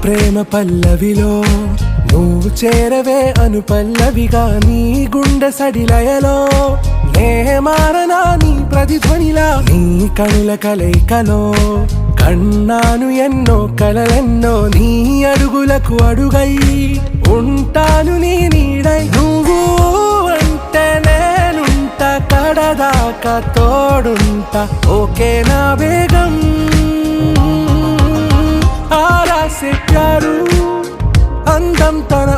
ప్రేమ పల్లవిలో నువ్వు చేరవే అను పల్లవిగా నీ గుండె సడిలయలో నే మారనా నీ ప్రతిధ్వనిలా నీ కనుల కలయికలో కన్నాను ఎన్నో కలలెన్నో నీ అడుగులకు అడుగై ఉంటాను నీ నీడై నువ్వు అంటే నేనుంట కడదాకా తోడుంటా ఓకే నా బేగం ఆరా से प्यारू అందం తన